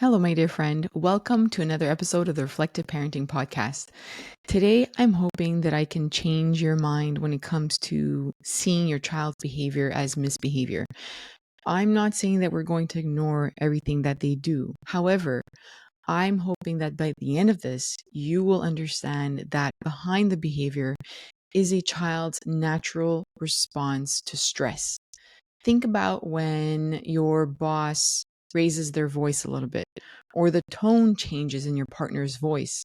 Hello, my dear friend. Welcome to another episode of the Reflective Parenting Podcast. Today, I'm hoping that I can change your mind when it comes to seeing your child's behavior as misbehavior. I'm not saying that we're going to ignore everything that they do. However, I'm hoping that by the end of this, you will understand that behind the behavior is a child's natural response to stress. Think about when your boss raises their voice a little bit, or the tone changes in your partner's voice.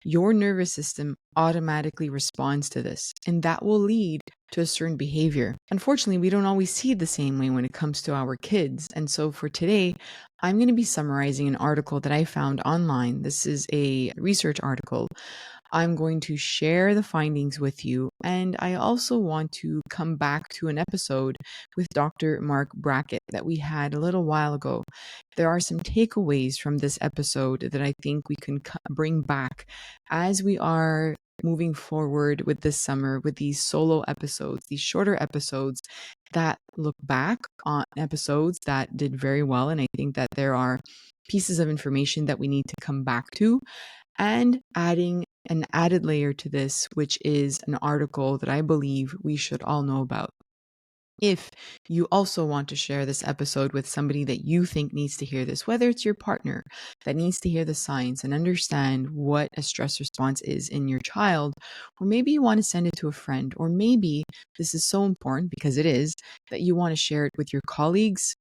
Your nervous system automatically responds to this, and that will lead to a certain behavior. Unfortunately, we don't always see it the same way when it comes to our kids. And so for today, I'm going to be summarizing an article that I found online. This is a research article. I'm going to share the findings with you. And I also want to come back to an episode with Dr. Mark Brackett that we had a little while ago. There are some takeaways from this episode that I think we can bring back as we are moving forward with this summer with these solo episodes, these shorter episodes that look back on episodes that did very well. And I think that there are pieces of information that we need to come back to, and adding an added layer to this, which is an article that I believe we should all know about. If you also want to share this episode with somebody that you think needs to hear this, whether it's your partner that needs to hear the science and understand what a stress response is in your child, or maybe you want to send it to a friend, or maybe this is so important because it is that you want to share it with your colleagues,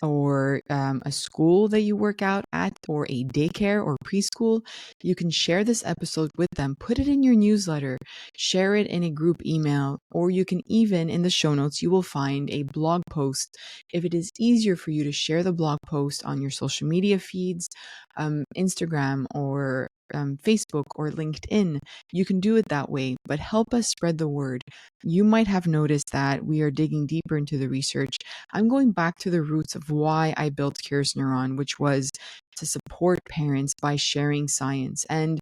or a school that you work out at, or a daycare or preschool, you can share this episode with them, put it in your newsletter, share it in a group email, or you can even, in the show notes, you will find a blog post. If it is easier for you to share the blog post on your social media feeds, Instagram or Facebook or LinkedIn, you can do it that way, but help us spread the word. You might have noticed that we are digging deeper into the research. I'm going back to the roots of why I built Curious Neuron, which was to support parents by sharing science. And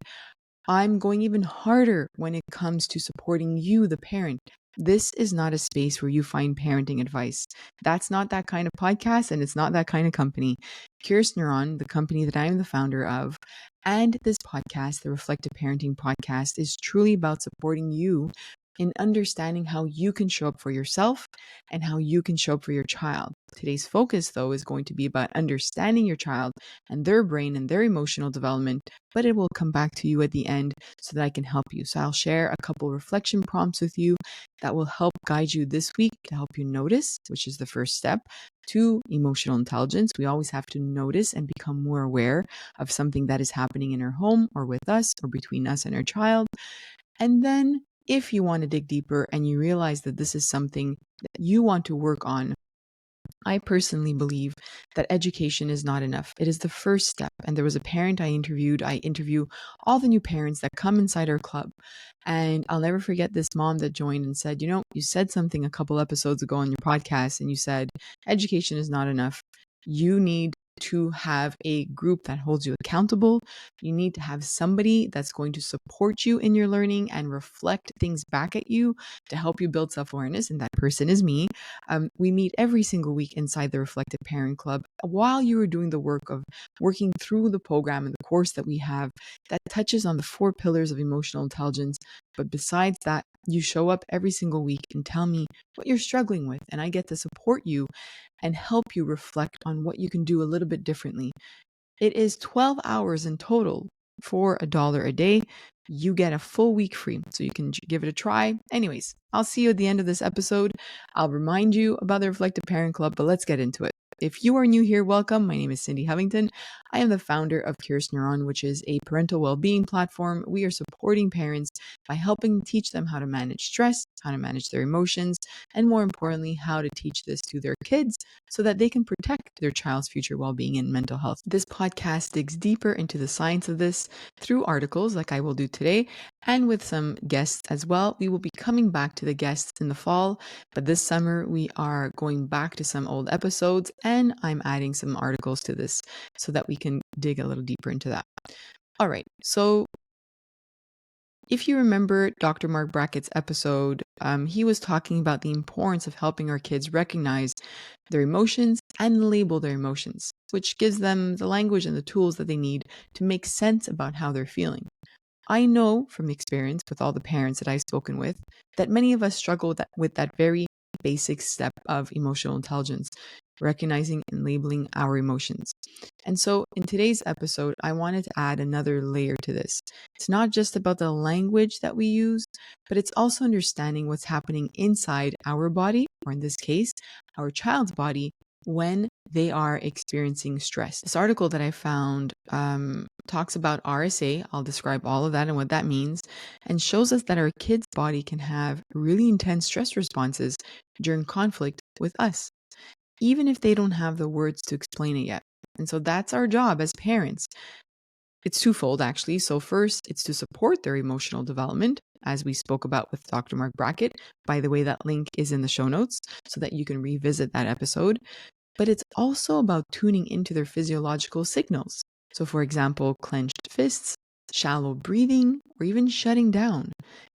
I'm going even harder when it comes to supporting you, the parent. This is not a space where you find parenting advice. That's not that kind of podcast, and it's not that kind of company. Curious Neuron, the company that I am the founder of, and this podcast, the Reflective Parenting Podcast, is truly about supporting you in understanding how you can show up for yourself and how you can show up for your child. Today's focus, though, is going to be about understanding your child and their brain and their emotional development, but it will come back to you at the end so that I can help you. So I'll share a couple reflection prompts with you that will help guide you this week to help you notice, which is the first step, to emotional intelligence. We always have to notice and become more aware of something that is happening in our home or with us or between us and our child. And then if you want to dig deeper and you realize that this is something that you want to work on, I personally believe that education is not enough. It is the first step. And there was a parent I interviewed. I interview all the new parents that come inside our club. And I'll never forget this mom that joined and said, you said something a couple episodes ago on your podcast, and you said, education is not enough. You need to have a group that holds you accountable. You need to have somebody that's going to support you in your learning and reflect things back at you to help you build self-awareness. And that person is me. We meet every single week inside the Reflective Parent Club while you are doing the work of working through the program and the course that we have that touches on the 4 pillars of emotional intelligence. But besides that, you show up every single week and tell me what you're struggling with, and I get to support you and help you reflect on what you can do a little bit differently. It is 12 hours in total for $1 a day. You get a full week free, so you can give it a try. Anyways, I'll see you at the end of this episode. I'll remind you about the Reflective Parent Club, but let's get into it. If you are new here, welcome. My name is Cindy Hovington. I am the founder of Curious Neuron, which is a parental well-being platform. We are supporting parents by helping teach them how to manage stress, how to manage their emotions, and more importantly, how to teach this to their kids so that they can protect their child's future well-being and mental health. This podcast digs deeper into the science of this through articles like I will do today, and with some guests as well. We will be coming back to the guests in the fall, but this summer we are going back to some old episodes, and I'm adding some articles to this so that we can dig a little deeper into that. All right, so If you remember Dr. Mark Brackett's episode, he was talking about the importance of helping our kids recognize their emotions and label their emotions, which gives them the language and the tools that they need to make sense about how they're feeling. I know from experience with all the parents that I've spoken with that many of us struggle with that very basic step of emotional intelligence, recognizing and labeling our emotions. And so in today's episode, I wanted to add another layer to this. It's not just about the language that we use, but it's also understanding what's happening inside our body, or in this case, our child's body, when they are experiencing stress. This article that I found talks about RSA. I'll describe all of that and what that means, and shows us that our kid's body can have really intense stress responses during conflict with us, even if they don't have the words to explain it yet. And so that's our job as parents. It's twofold, actually. So, first, it's to support their emotional development, as we spoke about with Dr. Mark Brackett. By the way, that link is in the show notes so that you can revisit that episode. But it's also about tuning into their physiological signals. So, for example, clenched fists, shallow breathing, or even shutting down.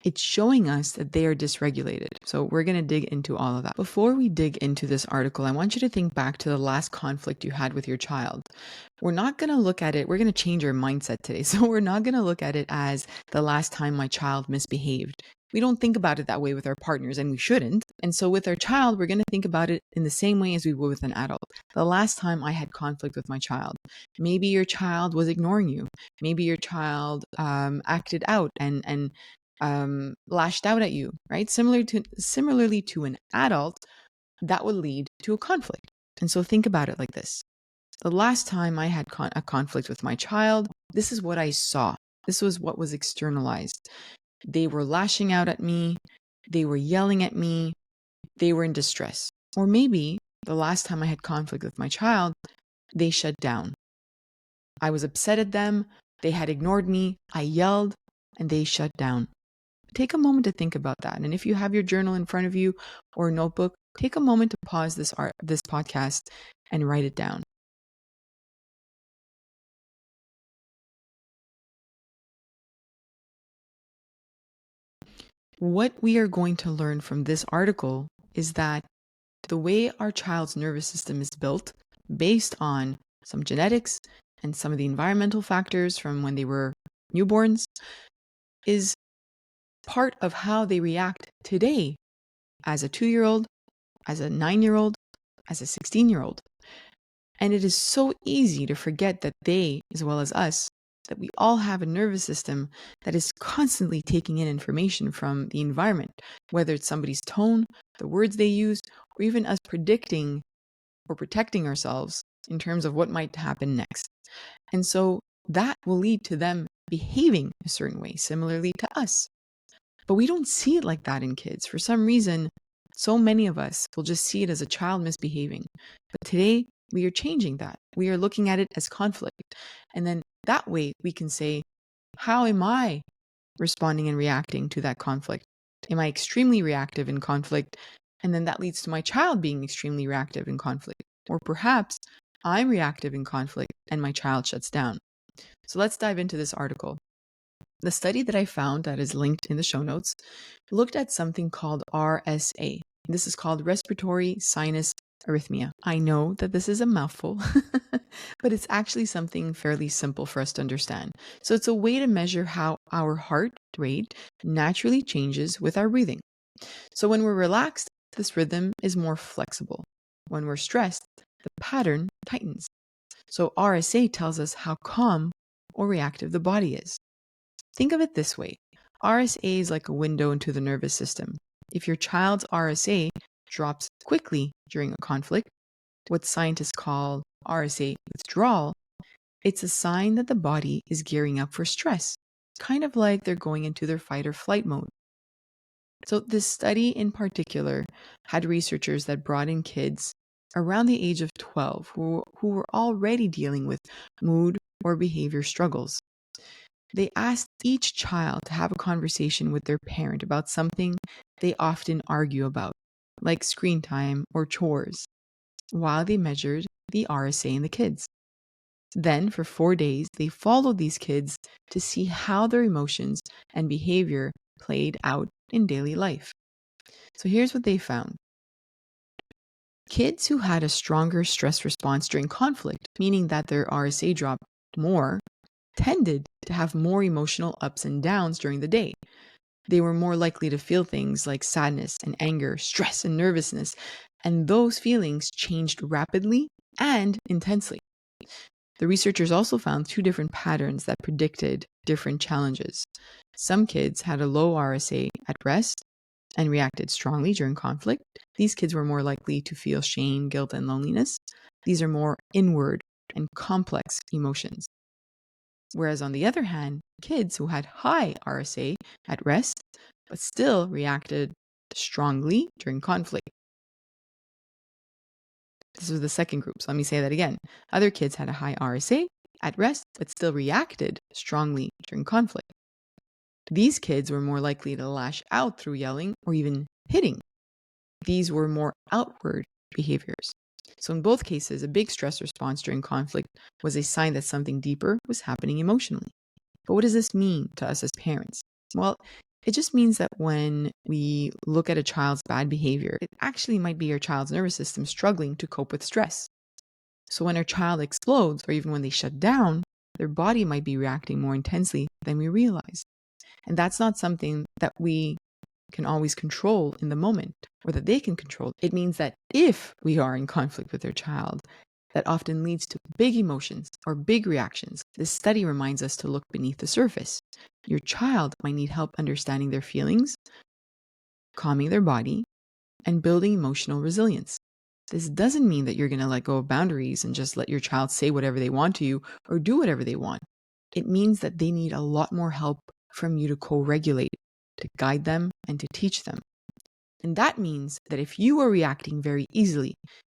It's showing us that they are dysregulated. So, we're going to dig into all of that. Before we dig into this article, I want you to think back to the last conflict you had with your child. We're not going to look at it, we're going to change our mindset today. So, we're not going to look at it as the last time my child misbehaved. We don't think about it that way with our partners, and we shouldn't. And so with our child, we're going to think about it in the same way as we would with an adult. The last time I had conflict with my child, maybe your child was ignoring you. Maybe your child acted out and lashed out at you, right? Similarly to an adult, that would lead to a conflict. And so think about it like this. The last time I had a conflict with my child, this is what I saw. This was what was externalized. They were lashing out at me. They were yelling at me. They were in distress. Or maybe the last time I had conflict with my child, they shut down. I was upset at them. They had ignored me. I yelled and they shut down. Take a moment to think about that. And if you have your journal in front of you or a notebook, take a moment to pause this podcast and write it down. What we are going to learn from this article is that the way our child's nervous system is built, based on some genetics and some of the environmental factors from when they were newborns, is part of how they react today as a 2-year-old, as a 9-year-old, as a 16-year-old. And it is so easy to forget that they, as well as us, that we all have a nervous system that is constantly taking in information from the environment, whether it's somebody's tone, the words they use, or even us predicting or protecting ourselves in terms of what might happen next. And so that will lead to them behaving a certain way, similarly to us. But we don't see it like that in kids. For some reason, so many of us will just see it as a child misbehaving. But today, we are changing that. We are looking at it as conflict. And then that way we can say, how am I responding and reacting to that conflict? Am I extremely reactive in conflict? And then that leads to my child being extremely reactive in conflict. Or perhaps I'm reactive in conflict and my child shuts down. So let's dive into this article. The study that I found that is linked in the show notes looked at something called RSA. This is called respiratory sinus arrhythmia. I know that this is a mouthful, but it's actually something fairly simple for us to understand. So it's a way to measure how our heart rate naturally changes with our breathing. So when we're relaxed, this rhythm is more flexible. When we're stressed, the pattern tightens. So RSA tells us how calm or reactive the body is. Think of it this way. RSA is like a window into the nervous system. If your child's RSA drops quickly during a conflict, what scientists call RSA withdrawal, it's a sign that the body is gearing up for stress, kind of like they're going into their fight or flight mode. So this study in particular had researchers that brought in kids around the age of 12 who were already dealing with mood or behavior struggles. They asked each child to have a conversation with their parent about something they often argue about, like screen time or chores, while they measured the RSA in the kids. Then, for 4 days, they followed these kids to see how their emotions and behavior played out in daily life. So here's what they found. Kids who had a stronger stress response during conflict, meaning that their RSA dropped more, tended to have more emotional ups and downs during the day. They were more likely to feel things like sadness and anger, stress and nervousness, and those feelings changed rapidly and intensely. The researchers also found two different patterns that predicted different challenges. Some kids had a low RSA at rest and reacted strongly during conflict. These kids were more likely to feel shame, guilt, and loneliness. These are more inward and complex emotions. Whereas on the other hand, kids who had high RSA at rest but still reacted strongly during conflict. This was the second group. So let me say that again. Other kids had a high RSA at rest but still reacted strongly during conflict. These kids were more likely to lash out through yelling or even hitting. These were more outward behaviors. So in both cases, a big stress response during conflict was a sign that something deeper was happening emotionally. But what does this mean to us as parents? Well, it just means that when we look at a child's bad behavior, it actually might be your child's nervous system struggling to cope with stress. So when our child explodes, or even when they shut down, their body might be reacting more intensely than we realize. And that's not something that we can always control in the moment or that they can control. It means that if we are in conflict with their child, that often leads to big emotions or big reactions. This study reminds us to look beneath the surface. Your child might need help understanding their feelings, calming their body, and building emotional resilience. This doesn't mean that you're going to let go of boundaries and just let your child say whatever they want to you or do whatever they want. It means that they need a lot more help from you to co-regulate, to guide them, and to teach them. And that means that if you are reacting very easily,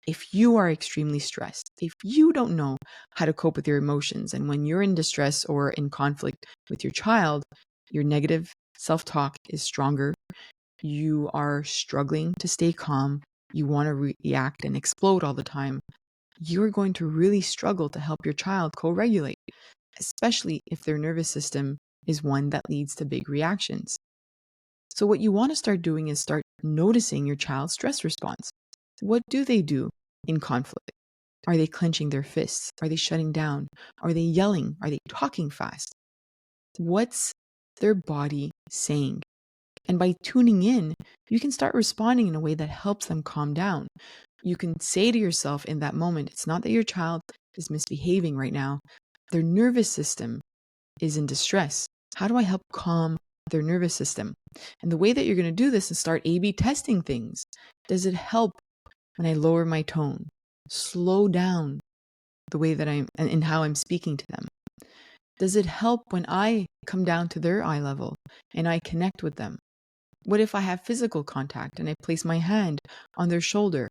if you are extremely stressed, if you don't know how to cope with your emotions, and when you're in distress or in conflict with your child, your negative self-talk is stronger, you are struggling to stay calm, you want to react and explode all the time, you're going to really struggle to help your child co-regulate, especially if their nervous system is one that leads to big reactions. So what you want to start doing is start noticing your child's stress response. What do they do in conflict? Are they clenching their fists? Are they shutting down? Are they yelling? Are they talking fast? What's their body saying? And by tuning in, you can start responding in a way that helps them calm down. You can say to yourself in that moment, it's not that your child is misbehaving right now. Their nervous system is in distress. How do I help calm their nervous system? And the way that you're going to do this is start A/B testing things. Does it help when I lower my tone, slow down the way that I'm and how I'm speaking to them? Does it help when I come down to their eye level and I connect with them? What if I have physical contact and I place my hand on their shoulder?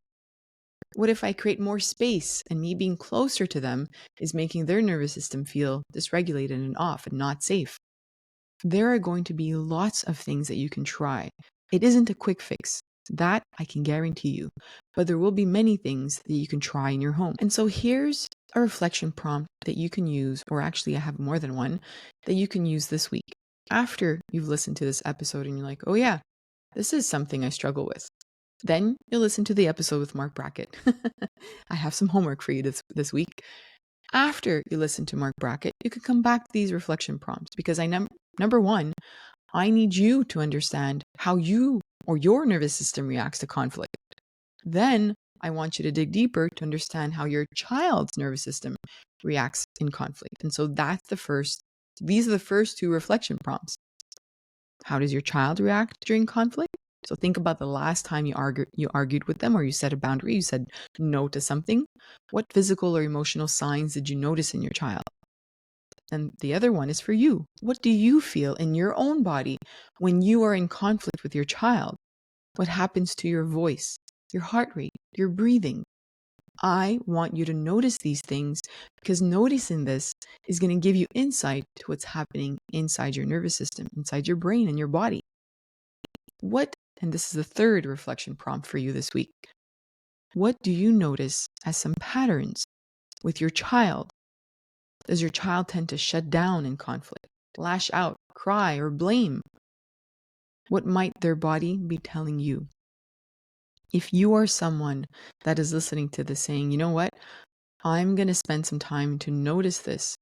What if I create more space and me being closer to them is making their nervous system feel dysregulated and off and not safe? There are going to be lots of things that you can try. It isn't a quick fix. That I can guarantee you. But there will be many things that you can try in your home. And so here's a reflection prompt that you can use, or actually I have more than one, that you can use this week. After you've listened to this episode and you're like, oh yeah, this is something I struggle with. Then you'll listen to the episode with Mark Brackett. I have some homework for you this week. After you listen to Mark Brackett, you can come back to these reflection prompts because number one, I need you to understand how you or your nervous system reacts to conflict. Then I want you to dig deeper to understand how your child's nervous system reacts in conflict. And so these are the first two reflection prompts. How does your child react during conflict? So think about the last time you argued with them, or you set a boundary, you said no to something. What physical or emotional signs did you notice in your child? And the other one is for you. What do you feel in your own body when you are in conflict with your child? What happens to your voice, your heart rate, your breathing? I want you to notice these things because noticing this is going to give you insight to what's happening inside your nervous system, inside your brain and your body. And this is the third reflection prompt for you this week. What do you notice as some patterns with your child Does your child tend to shut down in conflict, lash out, cry, or blame? What might their body be telling you? If you are someone that is listening to this saying, you know what, I'm going to spend some time to notice this.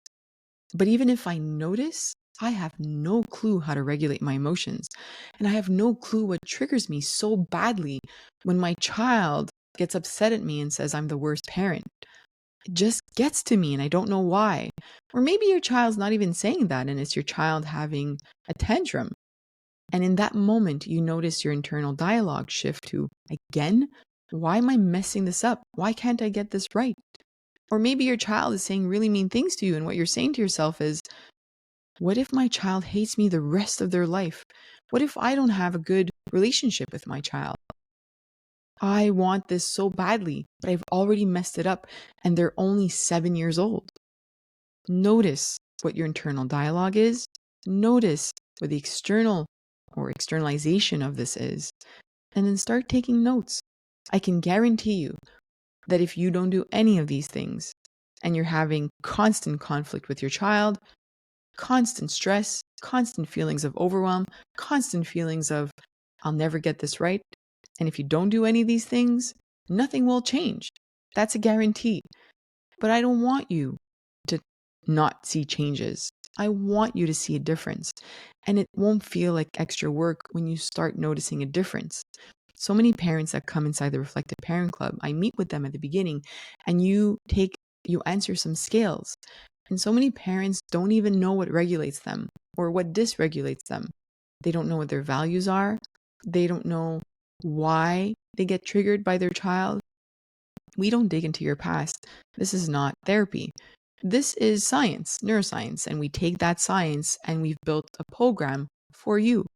But even if I notice, I have no clue how to regulate my emotions. And I have no clue what triggers me so badly when my child gets upset at me and says I'm the worst parent. It just gets to me and I don't know why. Or maybe your child's not even saying that and it's your child having a tantrum. And in that moment, you notice your internal dialogue shift to, again, why am I messing this up? Why can't I get this right? Or maybe your child is saying really mean things to you, and what you're saying to yourself is, what if my child hates me the rest of their life? What if I don't have a good relationship with my child? I want this so badly, but I've already messed it up, and they're only 7 years old. Notice what your internal dialogue is. Notice what the external or externalization of this is, and then start taking notes. I can guarantee you that if you don't do any of these things and you're having constant conflict with your child, constant stress, constant feelings of overwhelm, constant feelings of, I'll never get this right. And if you don't do any of these things, nothing will change. That's a guarantee. But I don't want you to not see changes. I want you to see a difference. And it won't feel like extra work when you start noticing a difference. So many parents that come inside the Reflective Parent Club, I meet with them at the beginning and you answer some scales. And so many parents don't even know what regulates them or what dysregulates them. They don't know what their values are. They don't know why they get triggered by their child. We don't dig into your past. This is not therapy. This is science, neuroscience, and we take that science and we've built a program for you.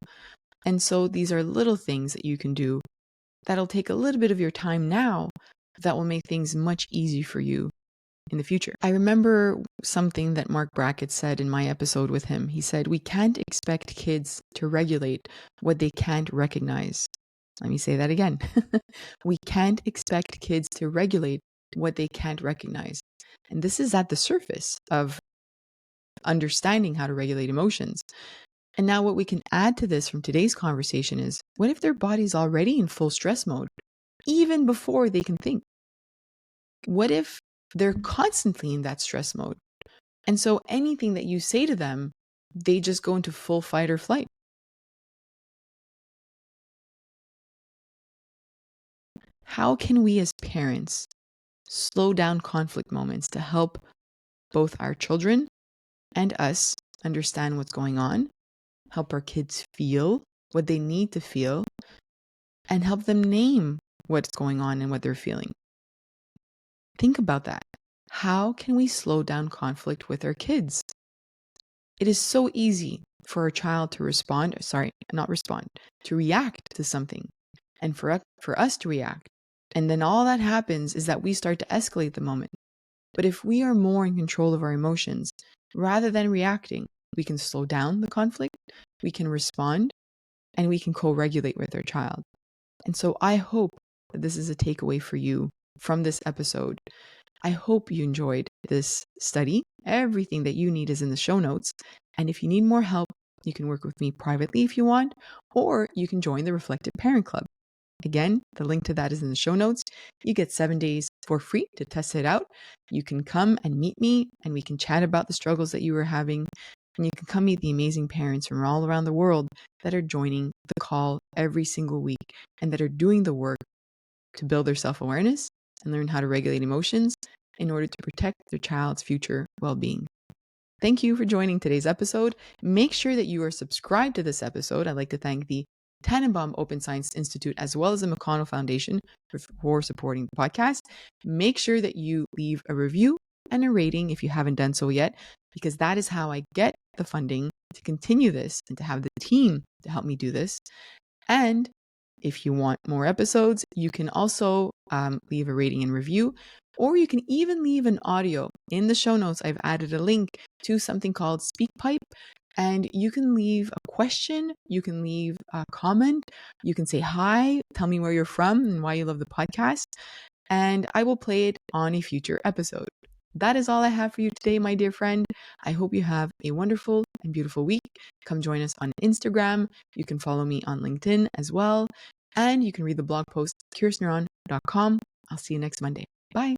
And so these are little things that you can do that'll take a little bit of your time now that will make things much easier for you in the future. I remember something that Mark Brackett said in my episode with him. He said, we can't expect kids to regulate what they can't recognize. Let me say that again. We can't expect kids to regulate what they can't recognize. And this is at the surface of understanding how to regulate emotions. And now what we can add to this from today's conversation is, what if their body's already in full stress mode, even before they can think? What if they're constantly in that stress mode? And so anything that you say to them, they just go into full fight or flight. How can we as parents slow down conflict moments to help both our children and us understand what's going on, help our kids feel what they need to feel, and help them name what's going on and what they're feeling? Think about that. How can we slow down conflict with our kids? It is so easy for a child to to react to something, and for us to react. And then all that happens is that we start to escalate the moment. But if we are more in control of our emotions, rather than reacting, we can slow down the conflict, we can respond, and we can co-regulate with our child. And so I hope that this is a takeaway for you from this episode. I hope you enjoyed this study. Everything that you need is in the show notes. And if you need more help, you can work with me privately if you want, or you can join the Reflective Parent Club. Again, the link to that is in the show notes. You get 7 days for free to test it out. You can come and meet me and we can chat about the struggles that you are having. And you can come meet the amazing parents from all around the world that are joining the call every single week and that are doing the work to build their self-awareness and learn how to regulate emotions in order to protect their child's future well-being. Thank you for joining today's episode. Make sure that you are subscribed to this episode. I'd like to thank the Tannenbaum Open Science Institute as well as the McConnell Foundation for supporting the podcast. Make sure that you leave a review and a rating if you haven't done so yet, because that is how I get the funding to continue this and to have the team to help me do this. And if you want more episodes, you can also leave a rating and review, or you can even leave an audio. In the show notes, I've added a link to something called SpeakPipe, and you can leave a question, you can leave a comment, you can say hi, tell me where you're from and why you love the podcast, and I will play it on a future episode. that is all I have for you today, my dear friend. I hope you have a wonderful and beautiful week. Come join us on Instagram. You can follow me on LinkedIn as well. And you can read the blog post, curiousneuron.com. I'll see you next Monday. Bye.